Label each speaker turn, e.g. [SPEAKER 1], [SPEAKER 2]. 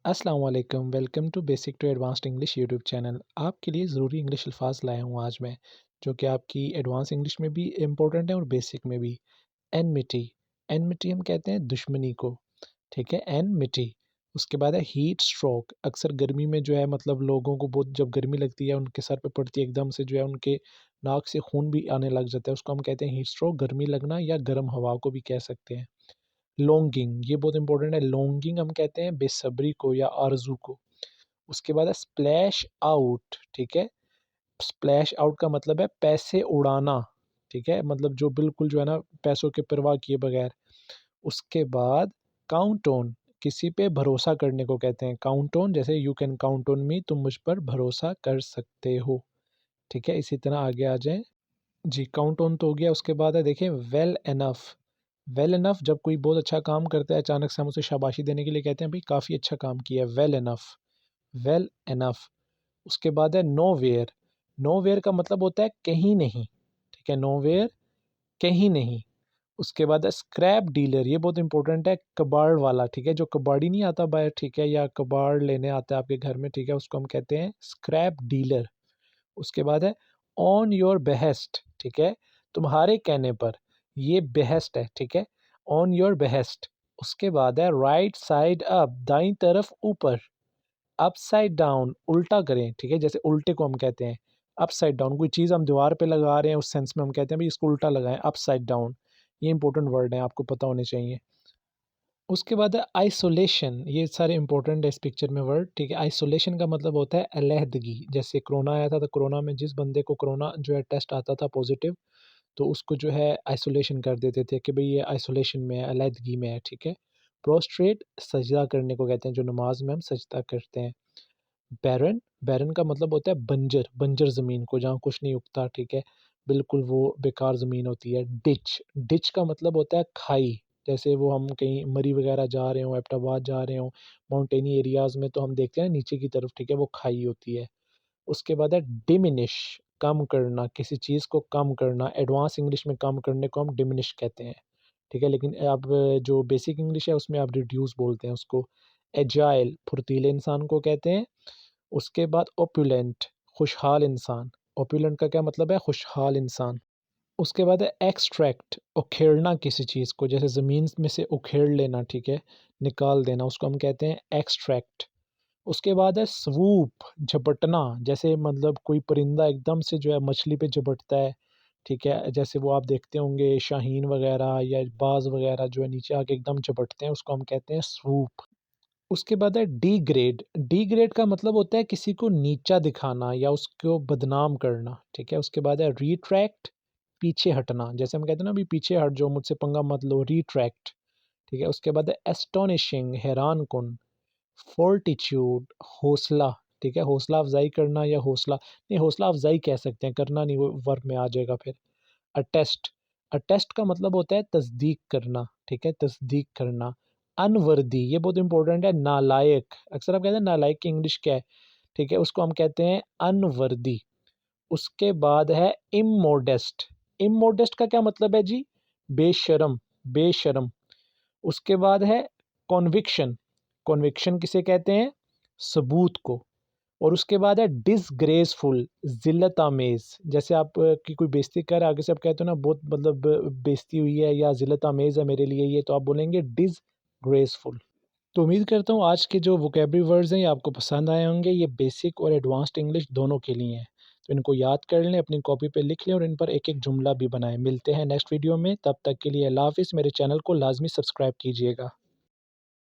[SPEAKER 1] अस्सलाम वालेकुम, welcome to basic to advanced English YouTube channel. आपके लिए ज़रूरी इंग्लिश अल्फाज लाया हूँ आज मैं, जो कि आपकी एडवांस इंग्लिश में भी इम्पोर्टेंट है और बेसिक में भी। एनमिटी, एनमिटी हम कहते हैं दुश्मनी को, ठीक है? एनमिटी। उसके बाद है हीट स्ट्रोक। अक्सर गर्मी में जो है मतलब लोगों को बहुत जब गर्मी लगती है, उनके सर पे पड़ती है एकदम से जो है उनके नाक से खून भी आने लग जाता है, उसको हम कहते हैं हीट स्ट्रोक, गर्मी लगना या गर्म हवा को भी कह सकते हैं। लॉन्गिंग, ये बहुत इंपॉर्टेंट है। लॉन्गिंग हम कहते हैं बेसब्री को या आरज़ू को। उसके बाद है स्प्लैश आउट, ठीक है? स्प्लैश आउट का मतलब है पैसे उड़ाना, ठीक है? मतलब जो बिल्कुल जो है ना पैसों की परवाह किए बगैर। उसके बाद काउंट ऑन, किसी पे भरोसा करने को कहते हैं। काउंट ऑन जैसे you can count on me, तुम मुझ पर भरोसा कर सकते हो, ठीक है? इसी तरह आगे आ जाएँ। जी, काउंट ऑन तो हो गया, उसके बाद है देखिए वेल इनफ। वेल इनफ जब कोई बहुत अच्छा काम करता है, अचानक से हम उसे शाबाशी देने के लिए कहते हैं भाई काफ़ी अच्छा काम किया, वेल इनफ, वेल इनफ। उसके बाद है नोवेयर। नोवेयर का मतलब होता है कहीं नहीं, ठीक है? नोवेयर, कहीं नहीं। उसके बाद है स्क्रैप डीलर, ये बहुत इंपॉर्टेंट है, कबाड़ वाला, ठीक है? जो कबाड़ी नहीं आता बाहर, ठीक है? या कबाड़ लेने आता है आपके घर में, ठीक है? उसको हम कहते हैं स्क्रैप डीलर। उसके बाद है ऑन योर बेहेस्ट, ठीक है? तुम्हारे कहने पर, ये बेहेस्ट है, ठीक है? On your behest. उसके बाद है राइट साइड अप, दाईं तरफ ऊपर। अपसाइड डाउन, उल्टा करें, ठीक है? जैसे उल्टे को हम कहते हैं अपसाइड डाउन। कोई चीज़ हम दीवार पे लगा रहे हैं, उस सेंस में हम कहते हैं भाई इसको उल्टा लगाएं, अपसाइड डाउन। ये इंपॉर्टेंट वर्ड है, आपको पता होने चाहिए। उसके बाद है आइसोलेशन, ये सारे इंपॉर्टेंट है इस पिक्चर में वर्ड, ठीक है? आइसोलेशन का मतलब होता है अलहदगी। जैसे कोरोना आया था, तो कोरोना में जिस बंदे को कोरोना जो है टेस्ट आता था पॉजिटिव, तो उसको जो है आइसोलेशन कर देते थे कि भाई ये आइसोलेशन में है, अलहदगी में है, ठीक है? प्रोस्ट्रेट, सजदा करने को कहते हैं, जो नमाज में हम सजदा करते हैं। बैरन, बैरन का मतलब होता है बंजर, बंजर ज़मीन को जहाँ कुछ नहीं उगता, ठीक है? बिल्कुल वो बेकार ज़मीन होती है। डिच, डिच का मतलब होता है खाई। जैसे वो हम कहीं मरी वगैरह जा रहे हों, एबटाबाद जा रहे हों, माउंटेनी एरियाज़ में, तो हम देखते हैं नीचे की तरफ, ठीक है? वो खाई होती है। उसके बाद है डिमिनिश, कम करना, किसी चीज़ को कम करना। एडवांस इंग्लिश में कम करने को हम डिमिनिश कहते हैं, ठीक है? लेकिन अब जो बेसिक इंग्लिश है उसमें आप रिड्यूस बोलते हैं उसको। एजाइल, फुर्तीले इंसान को कहते हैं। उसके बाद ओपुलेंट, खुशहाल इंसान। ओपुलेंट का क्या मतलब है? खुशहाल इंसान। उसके बाद है एक्सट्रैक्ट, उखेड़ना किसी चीज़ को, जैसे ज़मीन में से उखेड़ लेना, ठीक है? निकाल देना, उसको हम कहते हैं एक्सट्रैक्ट। उसके बाद है स्वूप, झपटना, जैसे मतलब कोई परिंदा एकदम से जो है मछली पे झपटता है, ठीक है? जैसे वो आप देखते होंगे शाहीन वगैरह या बाज़ वगैरह जो है नीचे आके एकदम झपटते हैं, उसको हम कहते हैं स्वूप। उसके बाद है डिग्रेड, डिग्रेड का मतलब होता है किसी को नीचा दिखाना या उसको बदनाम करना, ठीक है? उसके बाद है रिट्रैक्ट, पीछे हटना, जैसे हम कहते हैं ना अभी पीछे हट जाओ, मुझसे पंगा मत लो, रिट्रैक्ट, ठीक है? उसके बाद है एस्टोनिशिंग, हैरान कुन। फोर्टिट्यूड, हौसला, ठीक है? हौसला अफ़ज़ाई करना या हौसला नहीं, हौसला अफ़ज़ाई कह सकते हैं, करना नहीं, वो वर्ब में आ जाएगा फिर। अटेस्ट, अटेस्ट का मतलब होता है तस्दीक करना, ठीक है? तस्दीक करना। अनवर्दी, ये बहुत इंपॉर्टेंट है, नालायक। अक्सर आप कहते हैं नालायक की इंग्लिश क्या है, ठीक है? उसको हम कहते हैं अनवर्दी। उसके बाद है इमोडेस्ट, इमोडेस्ट का क्या मतलब है जी? बेशर्म, बेशर्म। उसके बाद है कॉन्विक्शन, कॉन्विक्शन किसे कहते हैं? सबूत को। और उसके बाद है डिसग्रेसफुल, ज़िल्लत आमेज़, जैसे आप की कोई बेइज़्ज़ती कर आगे से आप कहते हो ना बहुत मतलब बेइज़्ज़ती हुई है या ज़िल्लत आमेज़ है मेरे लिए ये, तो आप बोलेंगे डिसग्रेसफुल। तो उम्मीद करता हूँ आज के जो वोकैबुलरी वर्ड्स हैं ये आपको पसंद आए होंगे। ये बेसिक और एडवांस्ड इंग्लिश दोनों के लिए हैं। तो इनको याद कर लें, अपनी कॉपी पे लिख लें और इन पर एक-एक जुमला भी बनाएँ। मिलते हैं नेक्स्ट वीडियो में, तब तक के लिए अल्लाह हाफ़िज़। मेरे चैनल को लाज़मी सब्सक्राइब कीजिएगा।